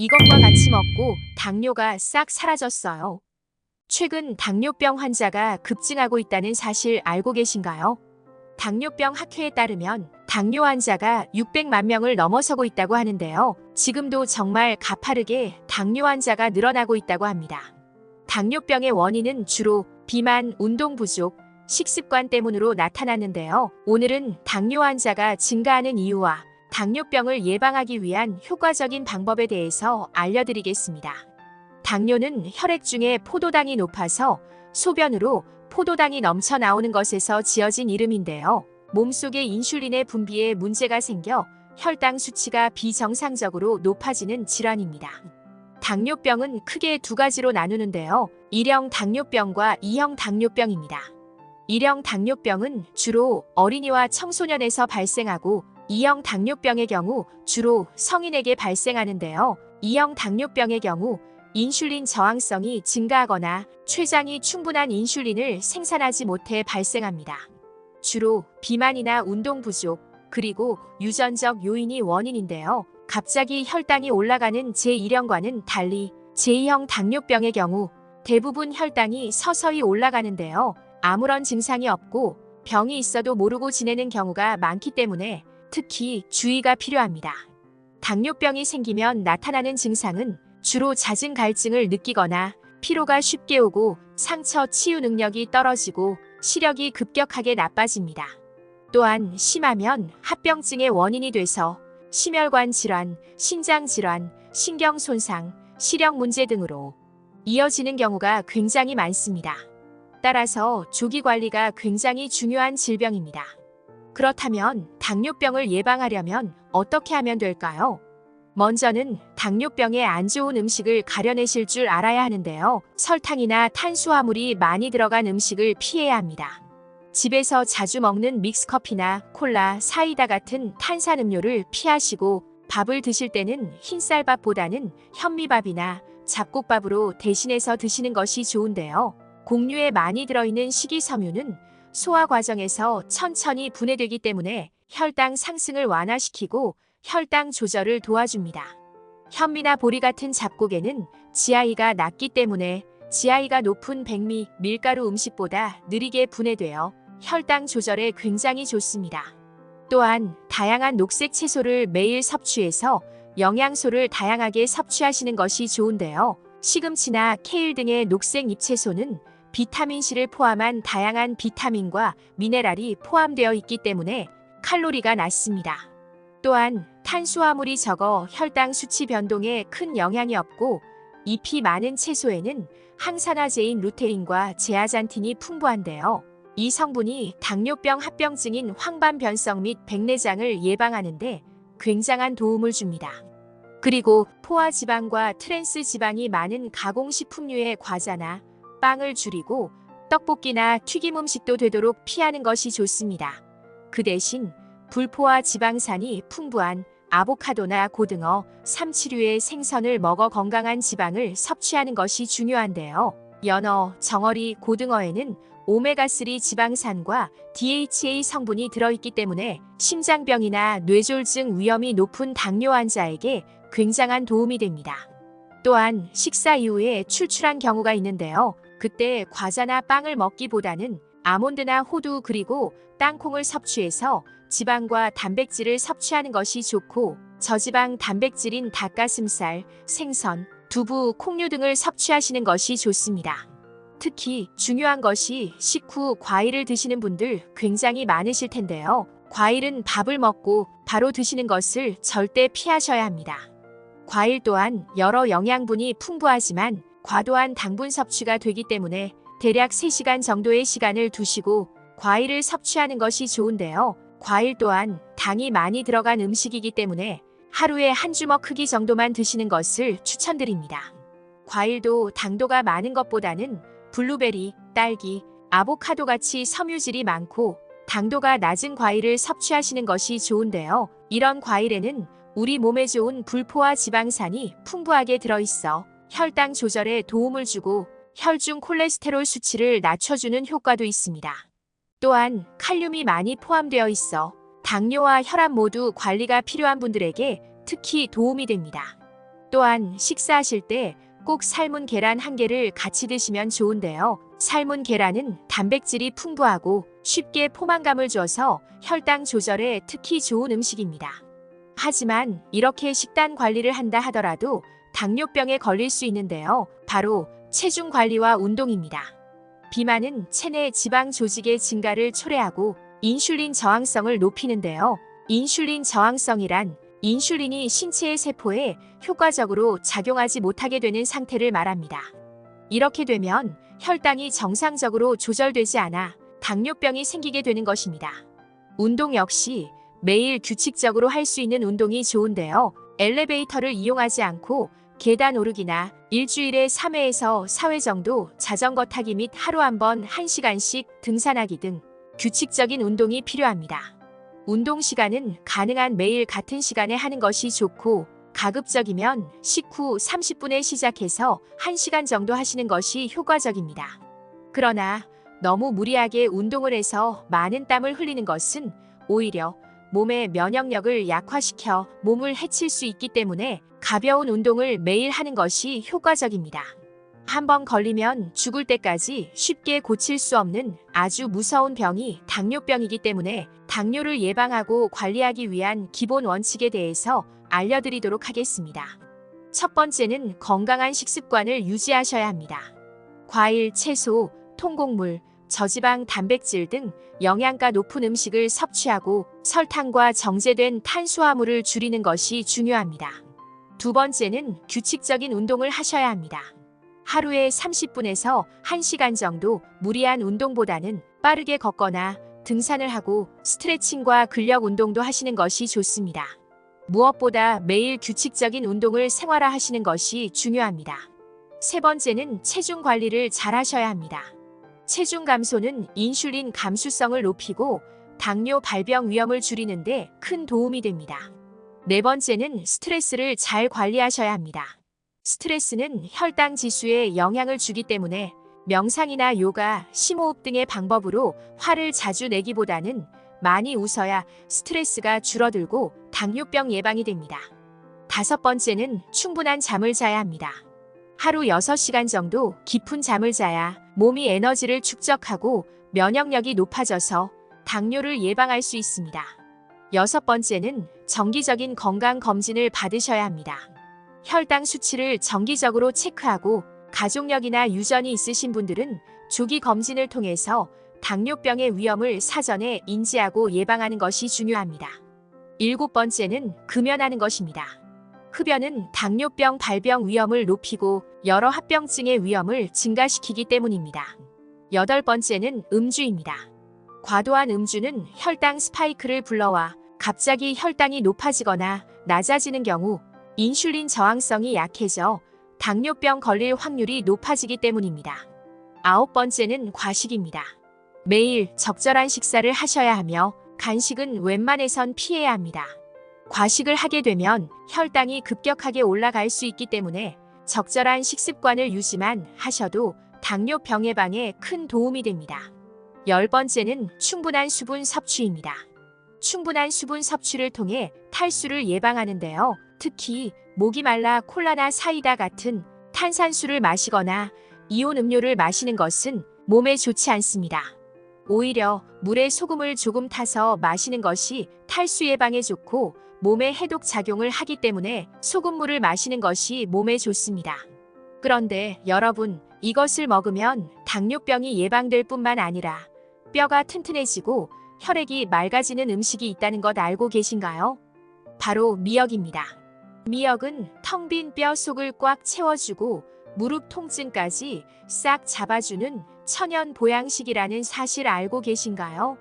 이것과 같이 먹고 당뇨가 싹 사라졌어요. 최근 당뇨병 환자가 급증하고 있다는 사실 알고 계신가요? 당뇨병 학회에 따르면 당뇨 환자가 600만 명을 넘어서고 있다고 하는데요. 지금도 정말 가파르게 당뇨 환자가 늘어나고 있다고 합니다. 당뇨병의 원인은 주로 비만, 운동 부족, 식습관 때문으로 나타나는데요. 오늘은 당뇨 환자가 증가하는 이유와 당뇨병을 예방하기 위한 효과적인 방법에 대해서 알려드리겠습니다. 당뇨는 혈액 중에 포도당이 높아서 소변으로 포도당이 넘쳐 나오는 것에서 지어진 이름인데요. 몸속의 인슐린의 분비에 문제가 생겨 혈당 수치가 비정상적으로 높아지는 질환입니다. 당뇨병은 크게 두 가지로 나누는데요. 1형 당뇨병과 2형 당뇨병입니다. 1형 당뇨병은 주로 어린이와 청소년에서 발생하고 2형 당뇨병의 경우 주로 성인에게 발생하는데요. 2형 당뇨병의 경우 인슐린 저항성이 증가하거나 췌장이 충분한 인슐린을 생산하지 못해 발생합니다. 주로 비만이나 운동 부족, 그리고 유전적 요인이 원인인데요. 갑자기 혈당이 올라가는 제1형과는 달리 제2형 당뇨병의 경우 대부분 혈당이 서서히 올라가는데요. 아무런 증상이 없고 병이 있어도 모르고 지내는 경우가 많기 때문에 특히 주의가 필요합니다. 당뇨병이 생기면 나타나는 증상은 주로 잦은 갈증을 느끼거나 피로가 쉽게 오고 상처 치유 능력이 떨어지고 시력이 급격하게 나빠집니다. 또한 심하면 합병증의 원인이 돼서 심혈관 질환, 신장 질환, 신경 손상, 시력 문제 등으로 이어지는 경우가 굉장히 많습니다. 따라서 조기 관리가 굉장히 중요한 질병입니다. 그렇다면 당뇨병을 예방하려면 어떻게 하면 될까요? 먼저는 당뇨병에 안 좋은 음식을 가려내실 줄 알아야 하는데요. 설탕이나 탄수화물이 많이 들어간 음식을 피해야 합니다. 집에서 자주 먹는 믹스커피나 콜라, 사이다 같은 탄산음료를 피하시고 밥을 드실 때는 흰쌀밥보다는 현미밥이나 잡곡밥으로 대신해서 드시는 것이 좋은데요. 곡류에 많이 들어있는 식이섬유는 소화 과정에서 천천히 분해되기 때문에 혈당 상승을 완화시키고 혈당 조절을 도와줍니다. 현미나 보리 같은 잡곡에는 GI가 낮기 때문에 GI가 높은 백미, 밀가루 음식보다 느리게 분해되어 혈당 조절에 굉장히 좋습니다. 또한 다양한 녹색 채소를 매일 섭취해서 영양소를 다양하게 섭취하시는 것이 좋은데요. 시금치나 케일 등의 녹색 잎채소는 비타민C를 포함한 다양한 비타민과 미네랄이 포함되어 있기 때문에 칼로리가 낮습니다. 또한 탄수화물이 적어 혈당 수치 변동에 큰 영향이 없고 잎이 많은 채소에는 항산화제인 루테인과 제아잔틴이 풍부한데요. 이 성분이 당뇨병 합병증인 황반변성 및 백내장을 예방하는 데 굉장한 도움을 줍니다. 그리고 포화지방과 트랜스 지방이 많은 가공식품류의 과자나 빵을 줄이고 떡볶이나 튀김 음식도 되도록 피하는 것이 좋습니다. 그 대신 불포화 지방산이 풍부한 아보카도나 고등어, 삼치류의 생선을 먹어 건강한 지방을 섭취하는 것이 중요한데요. 연어, 정어리, 고등어에는 오메가3 지방산과 DHA 성분이 들어있기 때문에 심장병이나 뇌졸중 위험이 높은 당뇨 환자에게 굉장한 도움이 됩니다. 또한 식사 이후에 출출한 경우가 있는데요. 그때 과자나 빵을 먹기보다는 아몬드나 호두 그리고 땅콩을 섭취해서 지방과 단백질을 섭취하는 것이 좋고 저지방 단백질인 닭가슴살, 생선, 두부, 콩류 등을 섭취하시는 것이 좋습니다. 특히 중요한 것이 식후 과일을 드시는 분들 굉장히 많으실 텐데요. 과일은 밥을 먹고 바로 드시는 것을 절대 피하셔야 합니다. 과일 또한 여러 영양분이 풍부하지만 과도한 당분 섭취가 되기 때문에 대략 3시간 정도의 시간을 두시고 과일을 섭취하는 것이 좋은데요. 과일 또한 당이 많이 들어간 음식이기 때문에 하루에 한 주먹 크기 정도만 드시는 것을 추천드립니다. 과일도 당도가 많은 것보다는 블루베리, 딸기, 아보카도 같이 섬유질이 많고 당도가 낮은 과일을 섭취하시는 것이 좋은데요. 이런 과일에는 우리 몸에 좋은 불포화 지방산이 풍부하게 들어있어 혈당 조절에 도움을 주고 혈중 콜레스테롤 수치를 낮춰주는 효과도 있습니다. 또한 칼륨이 많이 포함되어 있어 당뇨와 혈압 모두 관리가 필요한 분들에게 특히 도움이 됩니다. 또한 식사하실 때 꼭 삶은 계란 1개를 같이 드시면 좋은데요. 삶은 계란은 단백질이 풍부하고 쉽게 포만감을 줘서 혈당 조절에 특히 좋은 음식입니다. 하지만 이렇게 식단 관리를 한다 하더라도 당뇨병에 걸릴 수 있는데요. 바로 체중 관리와 운동입니다. 비만은 체내 지방 조직의 증가를 초래하고 인슐린 저항성을 높이는데요. 인슐린 저항성이란 인슐린이 신체의 세포에 효과적으로 작용하지 못하게 되는 상태를 말합니다. 이렇게 되면 혈당이 정상적으로 조절되지 않아 당뇨병이 생기게 되는 것입니다. 운동 역시 매일 규칙적으로 할 수 있는 운동이 좋은데요. 엘리베이터를 이용하지 않고 계단 오르기나 일주일에 3회에서 4회 정도 자전거 타기 및 하루 한 번 1시간씩 등산하기 등 규칙적인 운동이 필요합니다. 운동 시간은 가능한 매일 같은 시간에 하는 것이 좋고 가급적이면 식후 30분에 시작해서 1시간 정도 하시는 것이 효과적입니다. 그러나 너무 무리하게 운동을 해서 많은 땀을 흘리는 것은 오히려 몸의 면역력을 약화시켜 몸을 해칠 수 있기 때문에 가벼운 운동을 매일 하는 것이 효과적입니다. 한번 걸리면 죽을 때까지 쉽게 고칠 수 없는 아주 무서운 병이 당뇨병이기 때문에 당뇨를 예방하고 관리하기 위한 기본 원칙에 대해서 알려드리도록 하겠습니다. 첫 번째는 건강한 식습관을 유지하셔야 합니다. 과일, 채소, 통곡물, 저지방 단백질 등 영양가 높은 음식을 섭취하고 설탕과 정제된 탄수화물을 줄이는 것이 중요합니다. 두 번째는 규칙적인 운동을 하셔야 합니다. 하루에 30분에서 1시간 정도 무리한 운동보다는 빠르게 걷거나 등산을 하고 스트레칭과 근력 운동도 하시는 것이 좋습니다. 무엇보다 매일 규칙적인 운동을 생활화하시는 것이 중요합니다. 세 번째는 체중 관리를 잘 하셔야 합니다. 체중 감소는 인슐린 감수성을 높이고 당뇨 발병 위험을 줄이는 데 큰 도움이 됩니다. 네 번째는 스트레스를 잘 관리하셔야 합니다. 스트레스는 혈당 지수에 영향을 주기 때문에 명상이나 요가, 심호흡 등의 방법으로 화를 자주 내기보다는 많이 웃어야 스트레스가 줄어들고 당뇨병 예방이 됩니다. 다섯 번째는 충분한 잠을 자야 합니다. 하루 6시간 정도 깊은 잠을 자야 몸이 에너지를 축적하고 면역력이 높아져서 당뇨를 예방할 수 있습니다. 여섯 번째는 정기적인 건강 검진을 받으셔야 합니다. 혈당 수치를 정기적으로 체크하고 가족력이나 유전이 있으신 분들은 조기 검진을 통해서 당뇨병의 위험을 사전에 인지하고 예방하는 것이 중요합니다. 일곱 번째는 금연하는 것입니다. 흡연은 당뇨병 발병 위험을 높이고 여러 합병증의 위험을 증가시키기 때문입니다. 여덟 번째는 음주입니다. 과도한 음주는 혈당 스파이크를 불러와 갑자기 혈당이 높아지거나 낮아지는 경우 인슐린 저항성이 약해져 당뇨병 걸릴 확률이 높아지기 때문입니다. 아홉 번째는 과식입니다. 매일 적절한 식사를 하셔야 하며 간식은 웬만해선 피해야 합니다. 과식을 하게 되면 혈당이 급격하게 올라갈 수 있기 때문에 적절한 식습관을 유지만 하셔도 당뇨병 예방에 큰 도움이 됩니다. 열 번째는 충분한 수분 섭취입니다. 충분한 수분 섭취를 통해 탈수를 예방하는데요. 특히 목이 말라 콜라나 사이다 같은 탄산수를 마시거나 이온 음료를 마시는 것은 몸에 좋지 않습니다. 오히려 물에 소금을 조금 타서 마시는 것이 탈수 예방에 좋고 몸에 해독 작용을 하기 때문에 소금물을 마시는 것이 몸에 좋습니다. 그런데 여러분, 이것을 먹으면 당뇨병이 예방될 뿐만 아니라 뼈가 튼튼해지고 혈액이 맑아지는 음식이 있다는 것 알고 계신가요? 바로 미역입니다. 미역은 텅 빈 뼈 속을 꽉 채워주고 무릎 통증까지 싹 잡아주는 천연 보양식이라는 사실 알고 계신가요?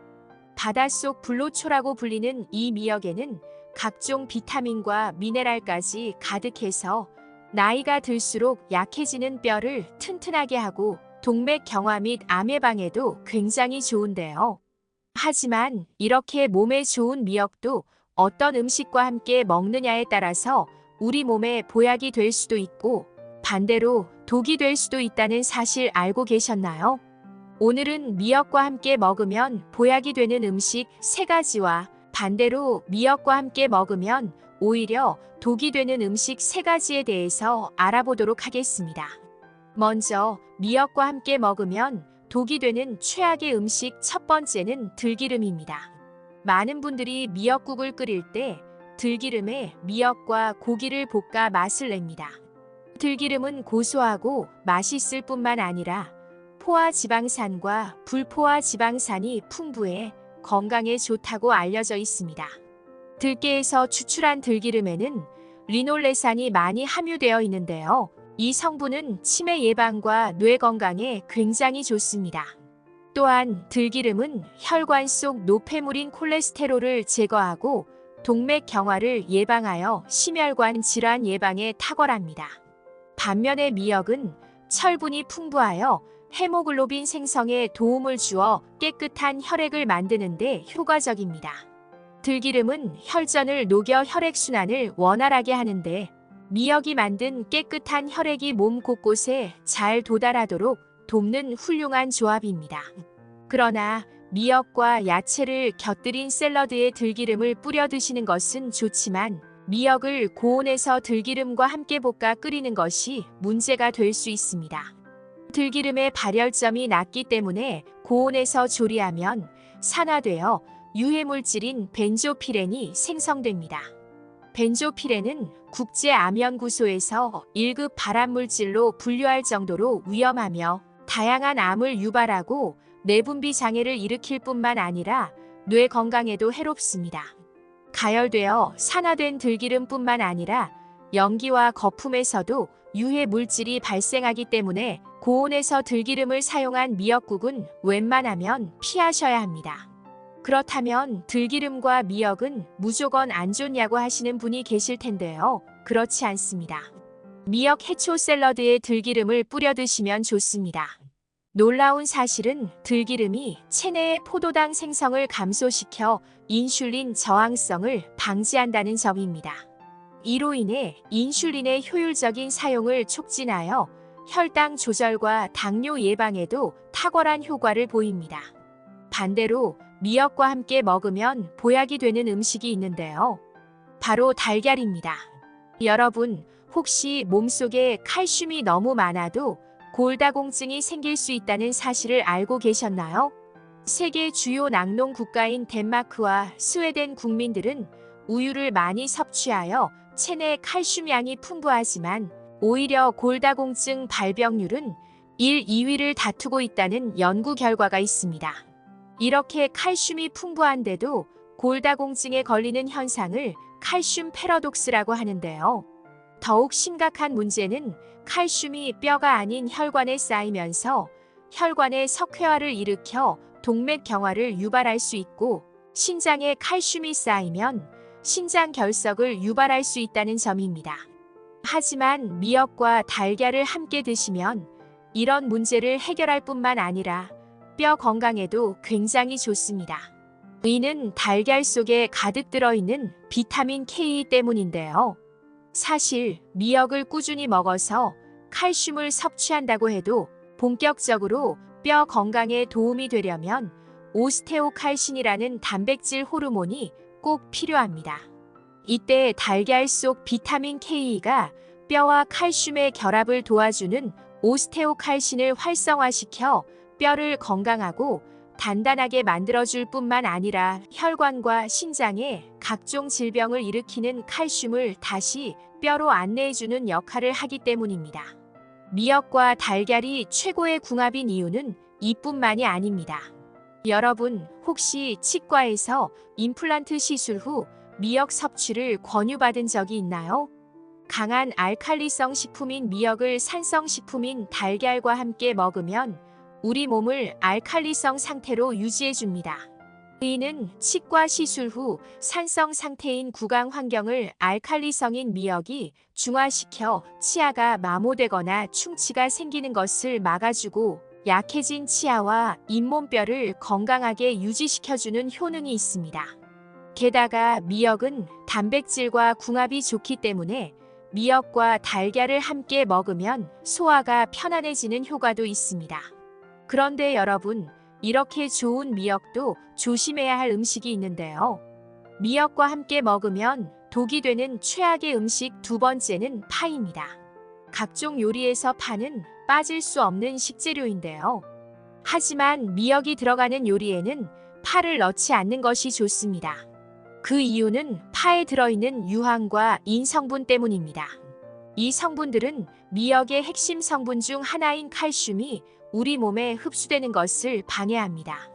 바닷속 불로초라고 불리는 이 미역에는 각종 비타민과 미네랄까지 가득해서 나이가 들수록 약해지는 뼈를 튼튼하게 하고 동맥 경화 및 암 예방에도 굉장히 좋은데요. 하지만 이렇게 몸에 좋은 미역도 어떤 음식과 함께 먹느냐에 따라서 우리 몸에 보약이 될 수도 있고 반대로 독이 될 수도 있다는 사실 알고 계셨나요? 오늘은 미역과 함께 먹으면 보약이 되는 음식 3가지와 반대로 미역과 함께 먹으면 오히려 독이 되는 음식 3가지에 대해서 알아보도록 하겠습니다. 먼저 미역과 함께 먹으면 독이 되는 최악의 음식 첫 번째는 들기름입니다. 많은 분들이 미역국을 끓일 때 들기름에 미역과 고기를 볶아 맛을 냅니다. 들기름은 고소하고 맛있을 뿐만 아니라 포화 지방산과 불포화 지방산이 풍부해 건강에 좋다고 알려져 있습니다. 들깨에서 추출한 들기름에는 리놀레산이 많이 함유되어 있는데요. 이 성분은 치매 예방과 뇌 건강에 굉장히 좋습니다. 또한 들기름은 혈관 속 노폐물인 콜레스테롤을 제거하고 동맥 경화를 예방하여 심혈관 질환 예방에 탁월합니다. 반면에 미역은 철분이 풍부하여 헤모글로빈 생성에 도움을 주어 깨끗한 혈액을 만드는 데 효과적입니다. 들기름은 혈전을 녹여 혈액순환을 원활하게 하는데 미역이 만든 깨끗한 혈액이 몸 곳곳에 잘 도달하도록 돕는 훌륭한 조합입니다. 그러나 미역과 야채를 곁들인 샐러드에 들기름을 뿌려 드시는 것은 좋지만 미역을 고온에서 들기름과 함께 볶아 끓이는 것이 문제가 될 수 있습니다. 들기름의 발열점이 낮기 때문에 고온에서 조리하면 산화되어 유해물질인 벤조피렌이 생성됩니다. 벤조피렌은 국제암연구소에서 1급 발암물질로 분류할 정도로 위험하며 다양한 암을 유발하고 내분비 장애를 일으킬 뿐만 아니라 뇌 건강에도 해롭습니다. 가열되어 산화된 들기름뿐만 아니라 연기와 거품에서도 유해 물질이 발생하기 때문에 고온에서 들기름을 사용한 미역국은 웬만하면 피하셔야 합니다. 그렇다면 들기름과 미역은 무조건 안 좋냐고 하시는 분이 계실 텐데요. 그렇지 않습니다. 미역 해초 샐러드에 들기름을 뿌려 드시면 좋습니다. 놀라운 사실은 들기름이 체내의 포도당 생성을 감소시켜 인슐린 저항성을 방지한다는 점입니다. 이로 인해 인슐린의 효율적인 사용을 촉진하여 혈당 조절과 당뇨 예방에도 탁월한 효과를 보입니다. 반대로 미역과 함께 먹으면 보약이 되는 음식이 있는데요. 바로 달걀입니다. 여러분, 혹시 몸속에 칼슘이 너무 많아도 골다공증이 생길 수 있다는 사실을 알고 계셨나요? 세계 주요 낙농 국가인 덴마크와 스웨덴 국민들은 우유를 많이 섭취하여 체내 칼슘량이 풍부하지만 오히려 골다공증 발병률은 1, 2위를 다투고 있다는 연구 결과가 있습니다. 이렇게 칼슘이 풍부한데도 골다공증에 걸리는 현상을 칼슘 패러독스라고 하는데요. 더욱 심각한 문제는 칼슘이 뼈가 아닌 혈관에 쌓이면서 혈관의 석회화를 일으켜 동맥 경화를 유발할 수 있고 신장에 칼슘이 쌓이면 신장 결석을 유발할 수 있다는 점입니다. 하지만 미역과 달걀을 함께 드시면 이런 문제를 해결할 뿐만 아니라 뼈 건강에도 굉장히 좋습니다. 이는 달걀 속에 가득 들어있는 비타민 K 때문인데요. 사실 미역을 꾸준히 먹어서 칼슘을 섭취한다고 해도 본격적으로 뼈 건강에 도움이 되려면 오스테오칼신이라는 단백질 호르몬이 꼭 필요합니다. 이때 달걀 속 비타민 K가 뼈와 칼슘의 결합을 도와주는 오스테오칼신을 활성화시켜 뼈를 건강하고 단단하게 만들어줄 뿐만 아니라 혈관과 신장에 각종 질병을 일으키는 칼슘을 다시 뼈로 안내해주는 역할을 하기 때문입니다. 미역과 달걀이 최고의 궁합인 이유는 이뿐만이 아닙니다. 여러분, 혹시 치과에서 임플란트 시술 후 미역 섭취를 권유받은 적이 있나요? 강한 알칼리성 식품인 미역을 산성 식품인 달걀과 함께 먹으면 우리 몸을 알칼리성 상태로 유지해줍니다. 이는 치과 시술 후 산성 상태인 구강 환경을 알칼리성인 미역이 중화시켜 치아가 마모되거나 충치가 생기는 것을 막아주고 약해진 치아와 잇몸뼈를 건강하게 유지시켜주는 효능이 있습니다. 게다가 미역은 단백질과 궁합이 좋기 때문에 미역과 달걀을 함께 먹으면 소화가 편안해지는 효과도 있습니다. 그런데 여러분, 이렇게 좋은 미역도 조심해야 할 음식이 있는데요. 미역과 함께 먹으면 독이 되는 최악의 음식 두 번째는 파입니다. 각종 요리에서 파는 빠질 수 없는 식재료인데요. 하지만 미역이 들어가는 요리에는 파를 넣지 않는 것이 좋습니다. 그 이유는 파에 들어있는 유황과 인성분 때문입니다. 이 성분들은 미역의 핵심 성분 중 하나인 칼슘이 우리 몸에 흡수되는 것을 방해합니다.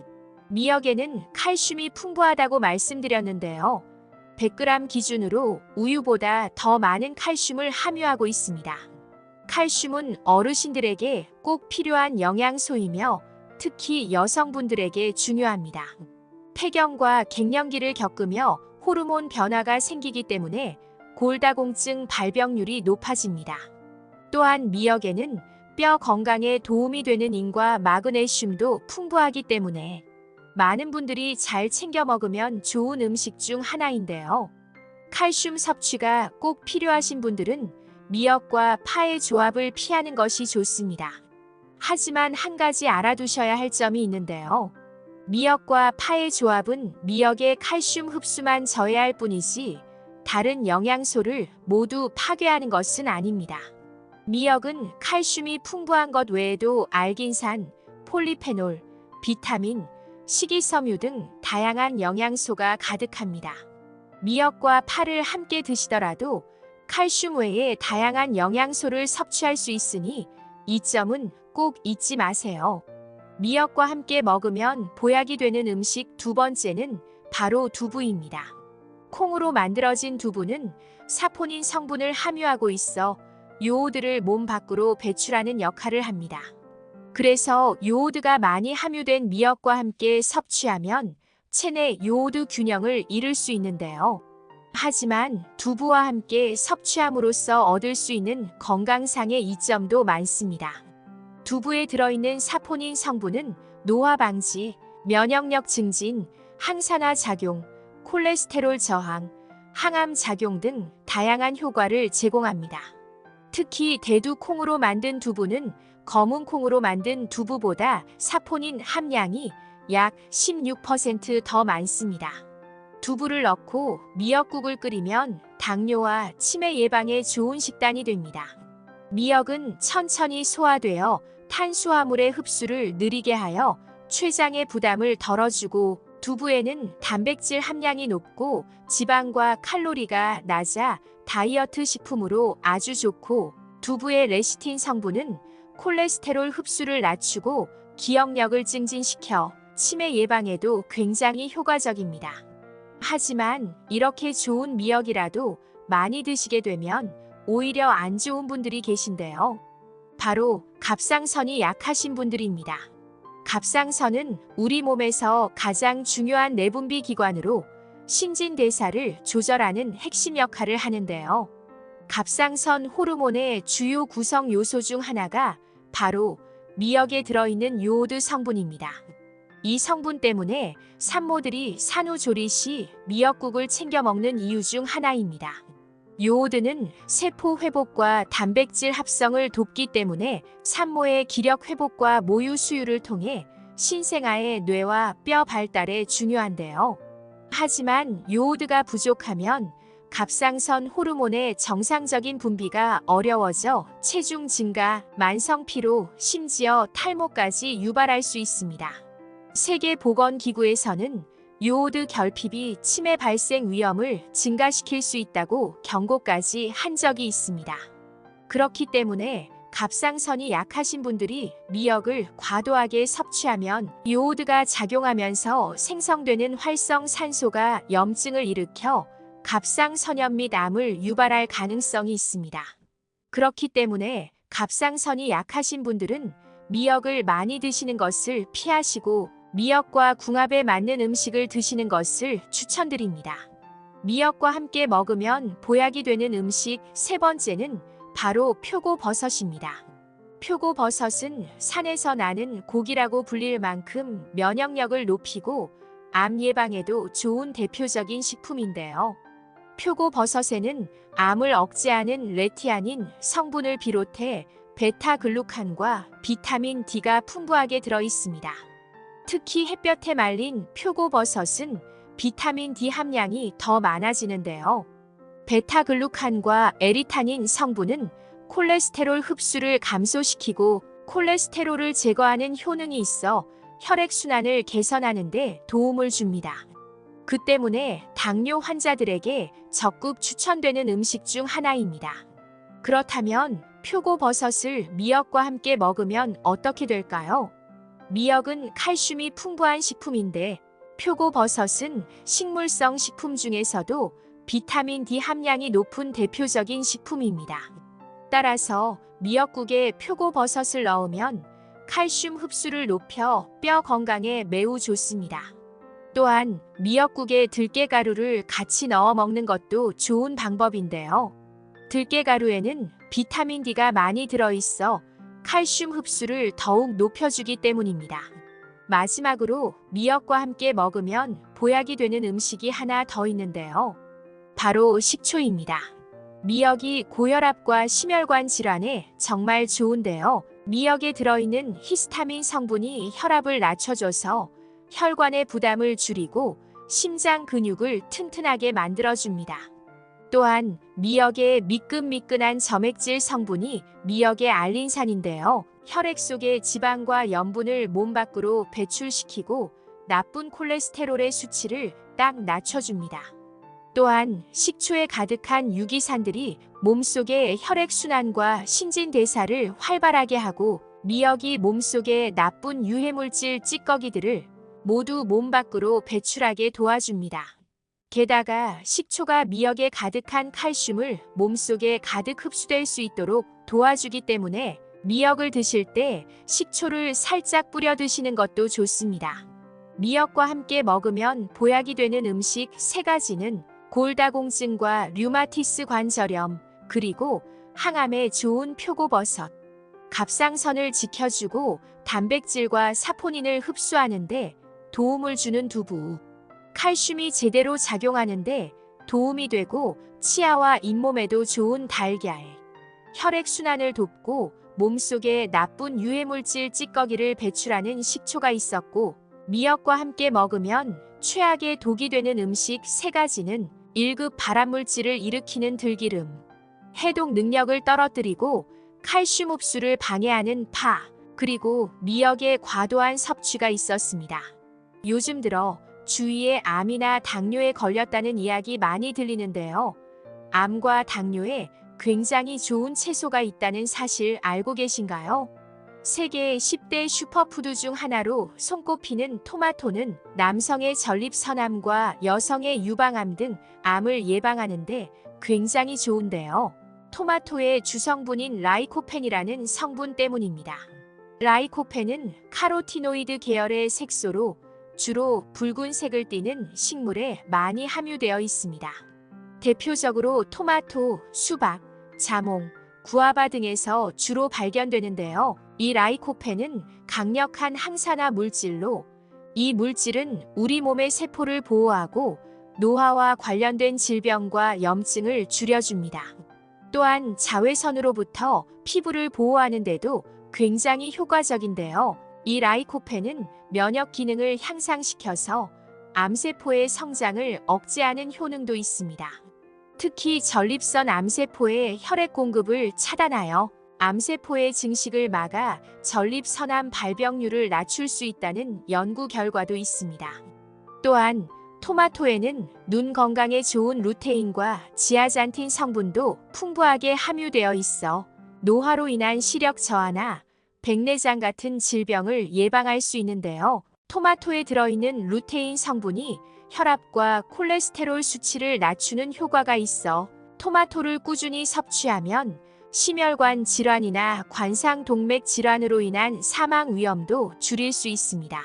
미역에는 칼슘이 풍부하다고 말씀드렸는데요. 100g 기준으로 우유보다 더 많은 칼슘을 함유하고 있습니다. 칼슘은 어르신들에게 꼭 필요한 영양소이며 특히 여성분들에게 중요합니다. 폐경과 갱년기를 겪으며 호르몬 변화가 생기기 때문에 골다공증 발병률이 높아집니다. 또한 미역에는 뼈 건강에 도움이 되는 인과 마그네슘도 풍부하기 때문에 많은 분들이 잘 챙겨 먹으면 좋은 음식 중 하나인데요. 칼슘 섭취가 꼭 필요하신 분들은 미역과 파의 조합을 피하는 것이 좋습니다. 하지만 한 가지 알아두셔야 할 점이 있는데요. 미역과 파의 조합은 미역의 칼슘 흡수만 저해할 뿐이지 다른 영양소를 모두 파괴하는 것은 아닙니다. 미역은 칼슘이 풍부한 것 외에도 알긴산, 폴리페놀, 비타민, 식이섬유 등 다양한 영양소가 가득합니다. 미역과 파를 함께 드시더라도 칼슘 외에 다양한 영양소를 섭취할 수 있으니 이 점은 꼭 잊지 마세요. 미역과 함께 먹으면 보약이 되는 음식 두 번째는 바로 두부입니다. 콩으로 만들어진 두부는 사포닌 성분을 함유하고 있어 요오드를 몸 밖으로 배출하는 역할을 합니다. 그래서 요오드가 많이 함유된 미역과 함께 섭취하면 체내 요오드 균형을 이룰 수 있는데요. 하지만 두부와 함께 섭취함으로써 얻을 수 있는 건강상의 이점도 많습니다. 두부에 들어있는 사포닌 성분은 노화 방지, 면역력 증진, 항산화 작용, 콜레스테롤 저항, 항암 작용 등 다양한 효과를 제공합니다. 특히 대두 콩으로 만든 두부는 검은 콩으로 만든 두부보다 사포닌 함량이 약 16% 더 많습니다. 두부를 넣고 미역국을 끓이면 당뇨와 치매 예방에 좋은 식단이 됩니다. 미역은 천천히 소화되어 탄수화물의 흡수를 느리게 하여 췌장의 부담을 덜어주고 두부에는 단백질 함량이 높고 지방과 칼로리가 낮아 다이어트 식품으로 아주 좋고 두부의 레시틴 성분은 콜레스테롤 흡수를 낮추고 기억력을 증진시켜 치매 예방에도 굉장히 효과적입니다. 하지만 이렇게 좋은 미역이라도 많이 드시게 되면 오히려 안 좋은 분들이 계신데요. 바로 갑상선이 약하신 분들입니다. 갑상선은 우리 몸에서 가장 중요한 내분비 기관으로 신진대사를 조절하는 핵심 역할을 하는데요. 갑상선 호르몬의 주요 구성 요소 중 하나가 바로 미역에 들어있는 요오드 성분입니다. 이 성분 때문에 산모들이 산후조리 시 미역국을 챙겨 먹는 이유 중 하나입니다. 요오드는 세포 회복과 단백질 합성을 돕기 때문에 산모의 기력 회복과 모유 수유를 통해 신생아의 뇌와 뼈 발달에 중요한데요. 하지만 요오드가 부족하면 갑상선 호르몬의 정상적인 분비가 어려워져 체중 증가, 만성 피로, 심지어 탈모까지 유발할 수 있습니다. 세계보건기구에서는 요오드 결핍이 치매 발생 위험을 증가시킬 수 있다고 경고까지 한 적이 있습니다. 그렇기 때문에 갑상선이 약하신 분들이 미역을 과도하게 섭취하면 요오드가 작용하면서 생성되는 활성산소가 염증을 일으켜 갑상선염 및 암을 유발할 가능성이 있습니다. 그렇기 때문에 갑상선이 약하신 분들은 미역을 많이 드시는 것을 피하시고 미역과 궁합에 맞는 음식을 드시는 것을 추천드립니다. 미역과 함께 먹으면 보약이 되는 음식 세 번째는 바로 표고버섯입니다. 표고버섯은 산에서 나는 고기라고 불릴 만큼 면역력을 높이고 암 예방에도 좋은 대표적인 식품인데요. 표고버섯에는 암을 억제하는 레티아닌 성분을 비롯해 베타글루칸과 비타민 D가 풍부하게 들어있습니다. 특히 햇볕에 말린 표고버섯은 비타민 D 함량이 더 많아지는데요. 베타글루칸과 에리타닌 성분은 콜레스테롤 흡수를 감소시키고 콜레스테롤을 제거하는 효능이 있어 혈액순환을 개선하는 데 도움을 줍니다. 그 때문에 당뇨 환자들에게 적극 추천되는 음식 중 하나입니다. 그렇다면 표고버섯을 미역과 함께 먹으면 어떻게 될까요? 미역은 칼슘이 풍부한 식품인데 표고버섯은 식물성 식품 중에서도 비타민 D 함량이 높은 대표적인 식품입니다. 따라서 미역국에 표고버섯을 넣으면 칼슘 흡수를 높여 뼈 건강에 매우 좋습니다. 또한 미역국에 들깨가루를 같이 넣어 먹는 것도 좋은 방법인데요. 들깨가루에는 비타민 D가 많이 들어있어 칼슘 흡수를 더욱 높여주기 때문입니다. 마지막으로 미역과 함께 먹으면 보약이 되는 음식이 하나 더 있는데요. 바로 식초입니다. 미역이 고혈압과 심혈관 질환에 정말 좋은데요. 미역에 들어있는 히스타민 성분이 혈압을 낮춰줘서 혈관의 부담을 줄이고 심장 근육을 튼튼하게 만들어줍니다. 또한 미역의 미끈미끈한 점액질 성분이 미역의 알린산인데요. 혈액 속의 지방과 염분을 몸 밖으로 배출시키고 나쁜 콜레스테롤의 수치를 딱 낮춰줍니다. 또한 식초에 가득한 유기산들이 몸속의 혈액순환과 신진대사를 활발하게 하고 미역이 몸속의 나쁜 유해물질 찌꺼기들을 모두 몸 밖으로 배출하게 도와줍니다. 게다가 식초가 미역에 가득한 칼슘을 몸속에 가득 흡수될 수 있도록 도와주기 때문에 미역을 드실 때 식초를 살짝 뿌려 드시는 것도 좋습니다. 미역과 함께 먹으면 보약이 되는 음식 3가지는 골다공증과 류마티스 관절염, 그리고 항암에 좋은 표고버섯, 갑상선을 지켜주고 단백질과 사포닌을 흡수하는데 도움을 주는 두부, 칼슘이 제대로 작용하는데 도움이 되고 치아와 잇몸에도 좋은 달걀, 혈액순환을 돕고 몸속에 나쁜 유해물질 찌꺼기를 배출하는 식초가 있었고 미역과 함께 먹으면 최악의 독이 되는 음식 3가지는 1급 발암물질을 일으키는 들기름, 해독 능력을 떨어뜨리고 칼슘 흡수를 방해하는 파, 그리고 미역의 과도한 섭취가 있었습니다. 요즘 들어 주위에 암이나 당뇨에 걸렸다는 이야기 많이 들리는데요. 암과 당뇨에 굉장히 좋은 채소가 있다는 사실 알고 계신가요? 세계 10대 슈퍼푸드 중 하나로 손꼽히는 토마토는 남성의 전립선암과 여성의 유방암 등 암을 예방하는데 굉장히 좋은데요. 토마토의 주성분인 라이코펜이라는 성분 때문입니다. 라이코펜은 카로티노이드 계열의 색소로 주로 붉은색을 띠는 식물에 많이 함유되어 있습니다. 대표적으로 토마토, 수박, 자몽, 구아바 등에서 주로 발견되는데요. 이 라이코펜은 강력한 항산화 물질로 이 물질은 우리 몸의 세포를 보호하고 노화와 관련된 질병과 염증을 줄여줍니다. 또한 자외선으로부터 피부를 보호하는 데도 굉장히 효과적인데요. 이 라이코펜은 면역 기능을 향상시켜서 암세포의 성장을 억제하는 효능도 있습니다. 특히 전립선 암세포의 혈액 공급을 차단하여 암세포의 증식을 막아 전립선암 발병률을 낮출 수 있다는 연구 결과도 있습니다. 또한 토마토에는 눈 건강에 좋은 루테인과 지아잔틴 성분도 풍부하게 함유되어 있어 노화로 인한 시력 저하나 백내장 같은 질병을 예방할 수 있는데요. 토마토에 들어있는 루테인 성분이 혈압과 콜레스테롤 수치를 낮추는 효과가 있어 토마토를 꾸준히 섭취하면 심혈관 질환이나 관상동맥 질환으로 인한 사망 위험도 줄일 수 있습니다.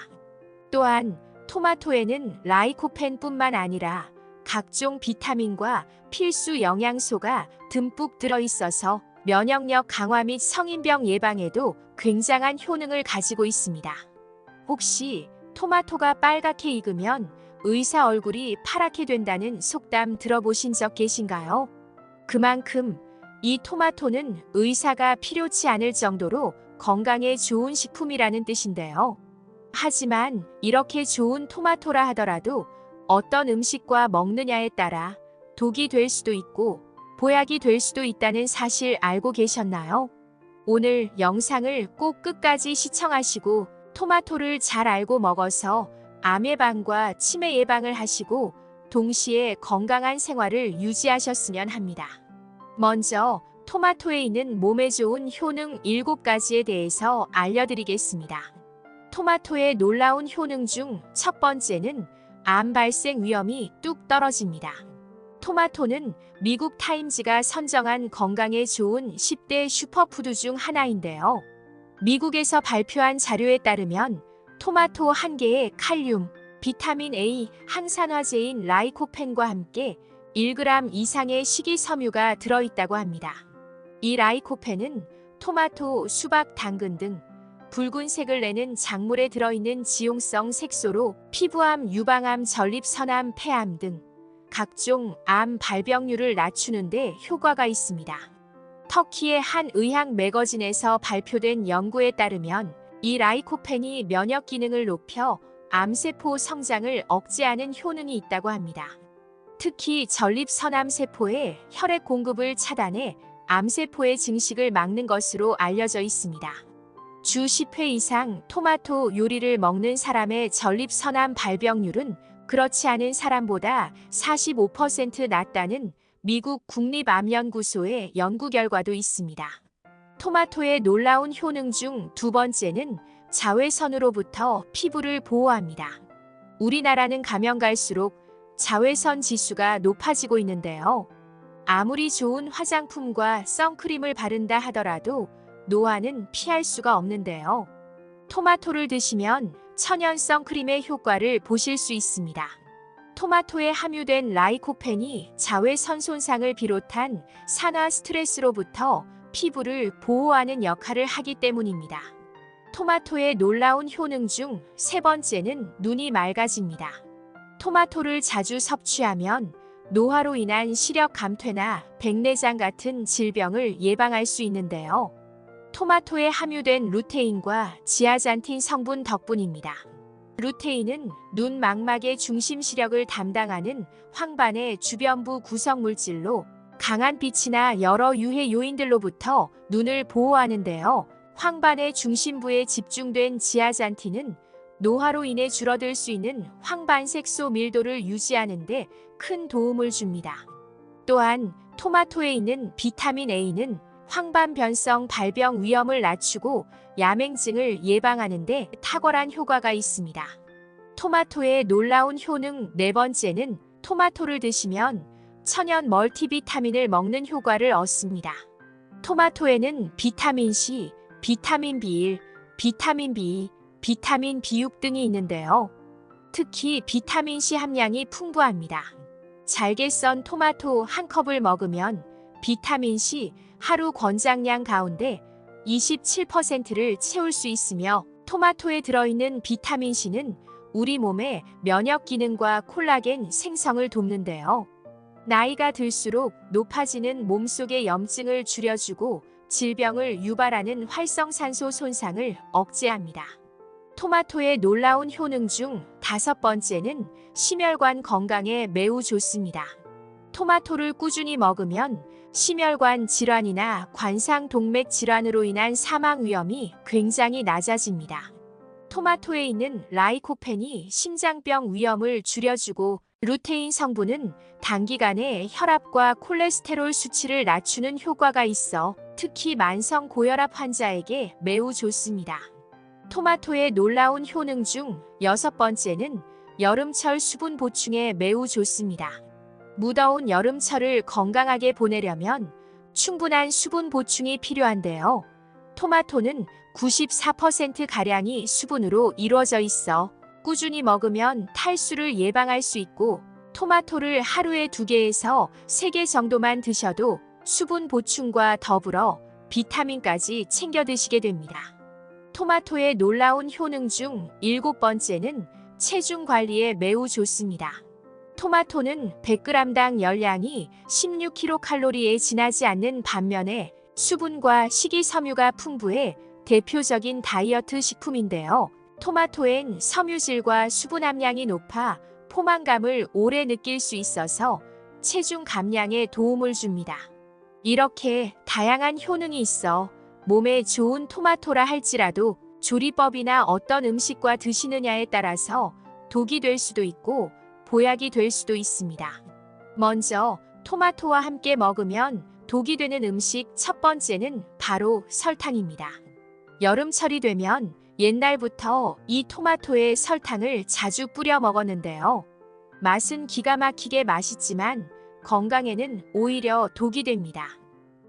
또한 토마토에는 라이코펜뿐만 아니라 각종 비타민과 필수 영양소가 듬뿍 들어있어서 면역력 강화 및 성인병 예방에도 굉장한 효능을 가지고 있습니다. 혹시 토마토가 빨갛게 익으면 의사 얼굴이 파랗게 된다는 속담 들어보신 적 계신가요? 그만큼 이 토마토는 의사가 필요치 않을 정도로 건강에 좋은 식품이라는 뜻인데요. 하지만 이렇게 좋은 토마토라 하더라도 어떤 음식과 먹느냐에 따라 독이 될 수도 있고 보약이 될 수도 있다는 사실 알고 계셨나요? 오늘 영상을 꼭 끝까지 시청하시고 토마토를 잘 알고 먹어서 암 예방과 치매 예방을 하시고 동시에 건강한 생활을 유지하셨으면 합니다. 먼저 토마토에 있는 몸에 좋은 효능 7가지에 대해서 알려드리겠습니다. 토마토의 놀라운 효능 중 첫 번째는 암 발생 위험이 뚝 떨어집니다. 토마토는 미국 타임즈가 선정한 건강에 좋은 10대 슈퍼푸드 중 하나인데요. 미국에서 발표한 자료에 따르면 토마토 한 개에 칼륨, 비타민 A, 항산화제인 라이코펜과 함께 1g 이상의 식이섬유가 들어있다고 합니다. 이 라이코펜은 토마토, 수박, 당근 등 붉은색을 내는 작물에 들어있는 지용성 색소로 피부암, 유방암, 전립선암, 폐암 등 각종 암 발병률을 낮추는 데 효과가 있습니다. 터키의 한 의학 매거진에서 발표된 연구에 따르면 이 라이코펜이 면역 기능을 높여 암세포 성장을 억제하는 효능이 있다고 합니다. 특히 전립선암 세포의 혈액 공급을 차단해 암세포의 증식을 막는 것으로 알려져 있습니다. 주 10회 이상 토마토 요리를 먹는 사람의 전립선암 발병률은 그렇지 않은 사람보다 45% 낮다는 미국 국립암연구소의 연구 결과도 있습니다. 토마토의 놀라운 효능 중 두 번째는 자외선으로부터 피부를 보호합니다. 우리나라는 가면 갈수록 자외선 지수가 높아지고 있는데요. 아무리 좋은 화장품과 선크림을 바른다 하더라도 노화는 피할 수가 없는데요. 토마토를 드시면 천연 선크림의 효과를 보실 수 있습니다. 토마토에 함유된 라이코펜이 자외선 손상을 비롯한 산화 스트레스로부터 피부를 보호하는 역할을 하기 때문입니다. 토마토의 놀라운 효능 중 세 번째는 눈이 맑아집니다. 토마토를 자주 섭취하면 노화로 인한 시력 감퇴나 백내장 같은 질병을 예방할 수 있는데요. 토마토에 함유된 루테인과 지아잔틴 성분 덕분입니다. 루테인은 눈 망막의 중심 시력을 담당하는 황반의 주변부 구성 물질로 강한 빛이나 여러 유해 요인들로부터 눈을 보호하는데요. 황반의 중심부에 집중된 지아잔틴은 노화로 인해 줄어들 수 있는 황반색소 밀도를 유지하는 데 큰 도움을 줍니다. 또한 토마토에 있는 비타민 A는 황반 변성 발병 위험을 낮추고 야맹증을 예방하는 데 탁월한 효과가 있습니다. 토마토의 놀라운 효능 네 번째는 토마토를 드시면 천연 멀티비타민을 먹는 효과를 얻습니다. 토마토에는 비타민 C, 비타민 B1, 비타민 B2, 비타민 B6 등이 있는데요. 특히 비타민 C 함량이 풍부합니다. 잘게 썬 토마토 한 컵을 먹으면 비타민 C 하루 권장량 가운데 27%를 채울 수 있으며 토마토에 들어있는 비타민 C는 우리 몸의 면역 기능과 콜라겐 생성을 돕는데요. 나이가 들수록 높아지는 몸속의 염증을 줄여주고 질병을 유발하는 활성산소 손상을 억제합니다. 토마토의 놀라운 효능 중 다섯 번째는 심혈관 건강에 매우 좋습니다. 토마토를 꾸준히 먹으면 심혈관 질환이나 관상동맥 질환으로 인한 사망 위험이 굉장히 낮아집니다. 토마토에 있는 라이코펜이 심장병 위험을 줄여주고 루테인 성분은 단기간에 혈압과 콜레스테롤 수치를 낮추는 효과가 있어 특히 만성 고혈압 환자에게 매우 좋습니다. 토마토의 놀라운 효능 중 여섯 번째는 여름철 수분 보충에 매우 좋습니다. 무더운 여름철을 건강하게 보내려면 충분한 수분 보충이 필요한데요. 토마토는 94%가량이 수분으로 이루어져 있어 꾸준히 먹으면 탈수를 예방할 수 있고 토마토를 하루에 2개에서 3개 정도만 드셔도 수분 보충과 더불어 비타민까지 챙겨 드시게 됩니다. 토마토의 놀라운 효능 중 일곱 번째는 체중 관리에 매우 좋습니다. 토마토는 100g당 열량이 16kcal에 지나지 않는 반면에 수분과 식이섬유가 풍부해 대표적인 다이어트 식품인데요. 토마토엔 섬유질과 수분 함량이 높아 포만감을 오래 느낄 수 있어서 체중 감량에 도움을 줍니다. 이렇게 다양한 효능이 있어 몸에 좋은 토마토라 할지라도 조리법이나 어떤 음식과 드시느냐에 따라서 독이 될 수도 있고 보약이 될 수도 있습니다. 먼저 토마토와 함께 먹으면 독이 되는 음식 첫 번째는 바로 설탕입니다. 여름철이 되면 옛날부터 이 토마토에 설탕을 자주 뿌려 먹었는데요. 맛은 기가 막히게 맛있지만 건강에는 오히려 독이 됩니다.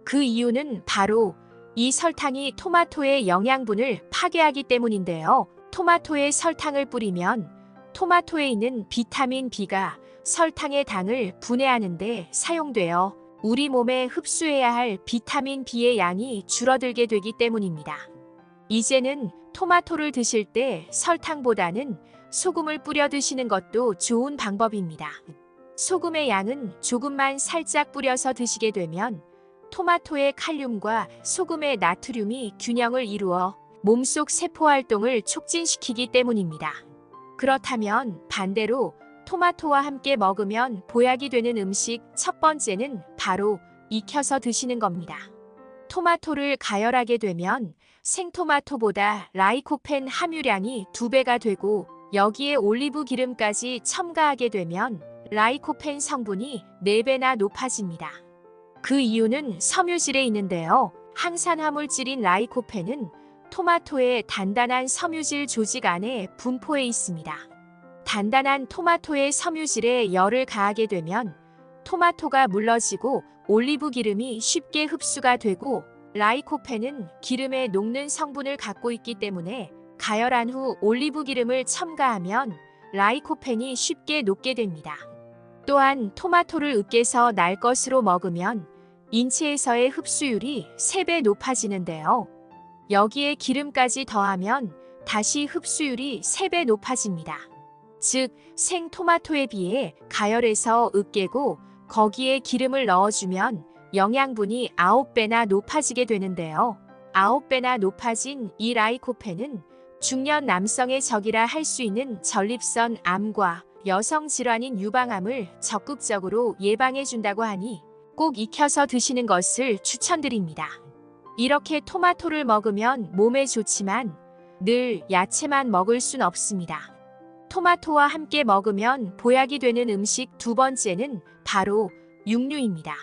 그 이유는 바로 이 설탕이 토마토의 영양분을 파괴하기 때문인데요. 토마토에 설탕을 뿌리면 토마토에 있는 비타민 B가 설탕의 당을 분해하는 데 사용되어 우리 몸에 흡수해야 할 비타민 B의 양이 줄어들게 되기 때문입니다. 이제는 토마토를 드실 때 설탕보다는 소금을 뿌려 드시는 것도 좋은 방법입니다. 소금의 양은 조금만 살짝 뿌려서 드시게 되면 토마토의 칼륨과 소금의 나트륨이 균형을 이루어 몸속 세포 활동을 촉진시키기 때문입니다. 그렇다면 반대로 토마토와 함께 먹으면 보약이 되는 음식 첫 번째는 바로 익혀서 드시는 겁니다. 토마토를 가열하게 되면 생토마토보다 라이코펜 함유량이 2배가 되고 여기에 올리브 기름까지 첨가하게 되면 라이코펜 성분이 4배나 높아집니다. 그 이유는 섬유질에 있는데요. 항산화물질인 라이코펜은 토마토의 단단한 섬유질 조직 안에 분포해 있습니다. 단단한 토마토의 섬유질에 열을 가하게 되면 토마토가 물러지고 올리브 기름이 쉽게 흡수가 되고 라이코펜은 기름에 녹는 성분을 갖고 있기 때문에 가열한 후 올리브 기름을 첨가하면 라이코펜이 쉽게 녹게 됩니다. 또한 토마토를 으깨서 날 것으로 먹으면 인체에서의 흡수율이 3배 높아지는데요. 여기에 기름까지 더하면 다시 흡수율이 3배 높아집니다. 즉, 생토마토에 비해 가열해서 으깨고 거기에 기름을 넣어주면 영양분이 9배나 높아지게 되는데요. 9배나 높아진 이 라이코펜은 중년 남성의 적이라 할 수 있는 전립선 암과 여성 질환인 유방암을 적극적으로 예방해준다고 하니 꼭 익혀서 드시는 것을 추천드립니다. 이렇게 토마토를 먹으면 몸에 좋지만 늘 야채만 먹을 순 없습니다. 토마토와 함께 먹으면 보약이 되는 음식 두 번째는 바로 육류입니다.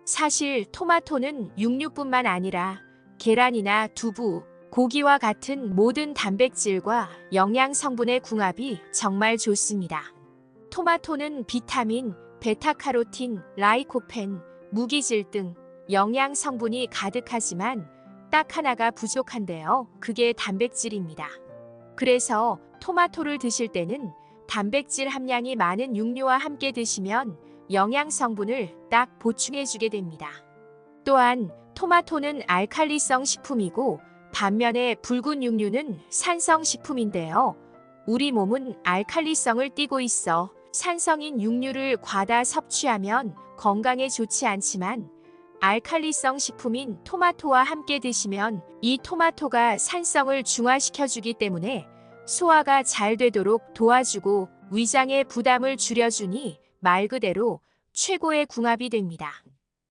사실 토마토는 육류뿐만 아니라 계란이나 두부, 고기와 같은 모든 단백질과 영양 성분의 궁합이 정말 좋습니다. 토마토는 비타민, 베타카로틴, 라이코펜, 무기질 등 영양 성분이 가득하지만 딱 하나가 부족한데요. 그게 단백질입니다. 그래서 토마토를 드실 때는 단백질 함량이 많은 육류와 함께 드시면 영양 성분을 딱 보충해주게 됩니다. 또한 토마토는 알칼리성 식품이고 반면에 붉은 육류는 산성 식품인데요. 우리 몸은 알칼리성을 띠고 있어 산성인 육류를 과다 섭취하면 건강에 좋지 않지만 알칼리성 식품인 토마토와 함께 드시면 이 토마토가 산성을 중화시켜주기 때문에 소화가 잘 되도록 도와주고 위장의 부담을 줄여주니 말 그대로 최고의 궁합이 됩니다.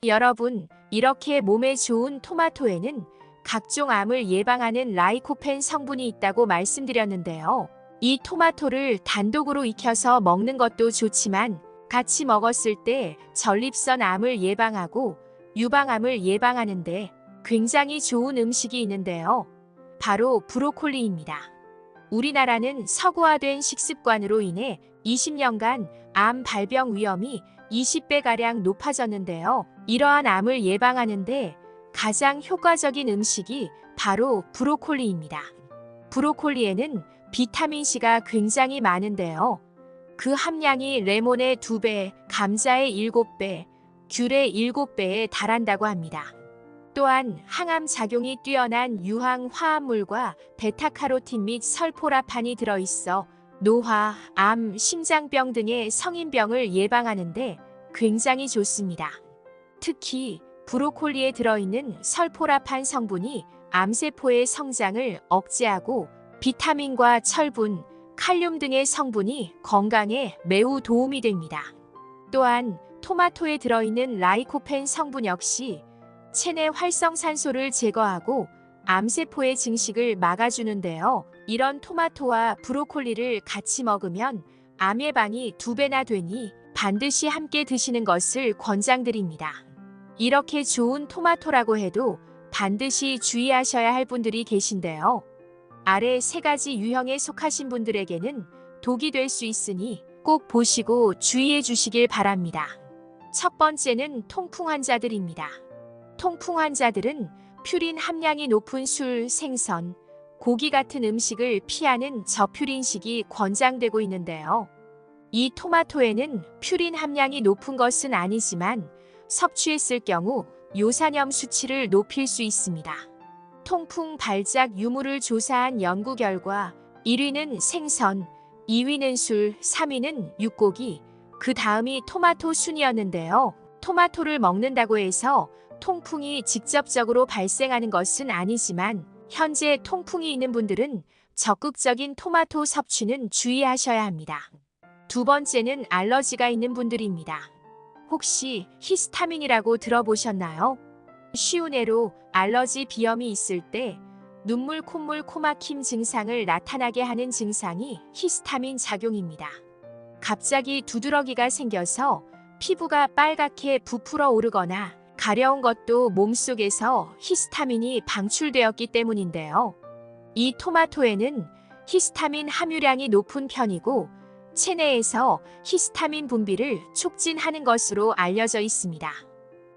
여러분, 이렇게 몸에 좋은 토마토에는 각종 암을 예방하는 라이코펜 성분이 있다고 말씀드렸는데요. 이 토마토를 단독으로 익혀서 먹는 것도 좋지만 같이 먹었을 때 전립선 암을 예방하고 유방암을 예방하는데 굉장히 좋은 음식이 있는데요. 바로 브로콜리입니다. 우리나라는 서구화된 식습관으로 인해 20년간 암 발병 위험이 20배가량 높아졌는데요. 이러한 암을 예방하는데 가장 효과적인 음식이 바로 브로콜리입니다. 브로콜리에는 비타민C가 굉장히 많은데요. 그 함량이 레몬의 2배, 감자의 7배, 귤의 7배에 달한다고 합니다. 또한 항암 작용이 뛰어난 유황 화합물과 베타카로틴 및 설포라판이 들어있어 노화, 암, 심장병 등의 성인병을 예방하는 데 굉장히 좋습니다. 특히 브로콜리에 들어있는 설포라판 성분이 암세포의 성장을 억제하고 비타민과 철분, 칼륨 등의 성분이 건강에 매우 도움이 됩니다. 또한 토마토에 들어있는 라이코펜 성분 역시 체내 활성산소를 제거하고 암세포의 증식을 막아주는데요. 이런 토마토와 브로콜리를 같이 먹으면 암 예방이 2배나 되니 반드시 함께 드시는 것을 권장드립니다. 이렇게 좋은 토마토라고 해도 반드시 주의하셔야 할 분들이 계신데요. 아래 3가지 유형에 속하신 분들에게는 독이 될 수 있으니 꼭 보시고 주의해 주시길 바랍니다. 첫 번째는 통풍 환자들입니다. 통풍 환자들은 퓨린 함량이 높은 술, 생선, 고기 같은 음식을 피하는 저퓨린식이 권장되고 있는데요. 이 토마토에는 퓨린 함량이 높은 것은 아니지만 섭취했을 경우 요산염 수치를 높일 수 있습니다. 통풍 발작 유무를 조사한 연구 결과 1위는 생선, 2위는 술, 3위는 육고기, 그 다음이 토마토 순이었는데요. 토마토를 먹는다고 해서 통풍이 직접적으로 발생하는 것은 아니지만 현재 통풍이 있는 분들은 적극적인 토마토 섭취는 주의하셔야 합니다. 두 번째는 알러지가 있는 분들입니다. 혹시 히스타민이라고 들어보셨나요? 쉬운 예로 알러지 비염이 있을 때 눈물, 콧물, 코막힘 증상을 나타나게 하는 증상이 히스타민 작용입니다. 갑자기 두드러기가 생겨서 피부가 빨갛게 부풀어 오르거나 가려운 것도 몸속에서 히스타민이 방출되었기 때문인데요. 이 토마토에는 히스타민 함유량이 높은 편이고 체내에서 히스타민 분비를 촉진하는 것으로 알려져 있습니다.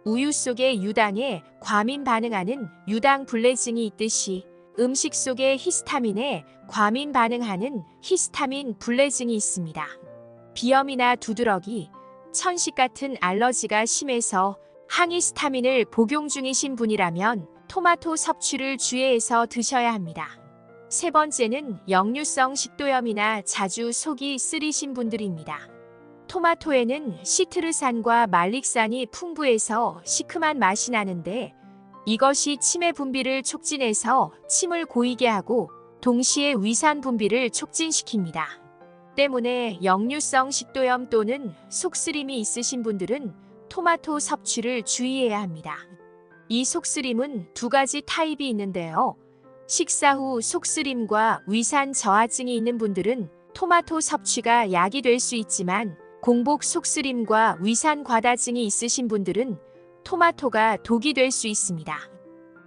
우유 속의 유당에 과민 반응하는 유당 불내증이 있듯이 음식 속의 히스타민에 과민 반응하는 히스타민 불내증이 있습니다. 비염이나 두드러기, 천식 같은 알러지가 심해서 항히스타민을 복용 중이신 분이라면 토마토 섭취를 주의해서 드셔야 합니다. 세 번째는 역류성 식도염이나 자주 속이 쓰리신 분들입니다. 토마토에는 시트르산과 말릭산이 풍부해서 시큼한 맛이 나는데 이것이 치매 분비를 촉진해서 침을 고이게 하고 동시에 위산 분비를 촉진시킵니다. 때문에 역류성 식도염 또는 속쓰림이 있으신 분들은 토마토 섭취를 주의해야 합니다. 이 속쓰림은 2가지 타입이 있는데요. 식사 후 속쓰림과 위산 저하증이 있는 분들은 토마토 섭취가 약이 될 수 있지만 공복 속쓰림과 위산 과다증이 있으신 분들은 토마토가 독이 될 수 있습니다.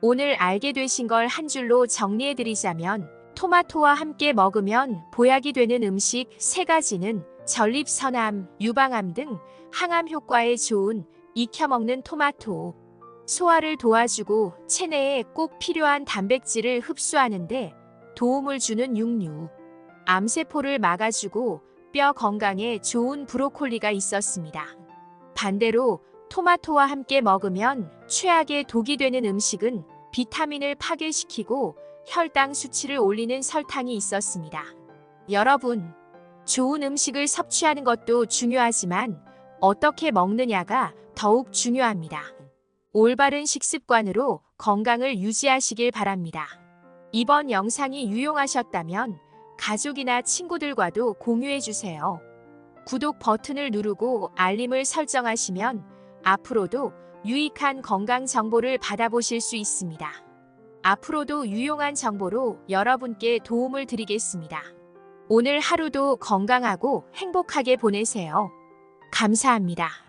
오늘 알게 되신 걸 한 줄로 정리해드리자면 토마토와 함께 먹으면 보약이 되는 음식 3가지는 전립선암, 유방암 등 항암 효과에 좋은 익혀먹는 토마토, 소화를 도와주고 체내에 꼭 필요한 단백질을 흡수하는데 도움을 주는 육류, 암세포를 막아주고 뼈 건강에 좋은 브로콜리가 있었습니다. 반대로 토마토와 함께 먹으면 최악의 독이 되는 음식은 비타민을 파괴시키고 혈당 수치를 올리는 설탕이 있었습니다. 여러분, 좋은 음식을 섭취하는 것도 중요하지만 어떻게 먹느냐가 더욱 중요합니다. 올바른 식습관으로 건강을 유지하시길 바랍니다. 이번 영상이 유용하셨다면 가족이나 친구들과도 공유해주세요. 구독 버튼을 누르고 알림을 설정하시면 앞으로도 유익한 건강 정보를 받아보실 수 있습니다. 앞으로도 유용한 정보로 여러분께 도움을 드리겠습니다. 오늘 하루도 건강하고 행복하게 보내세요. 감사합니다.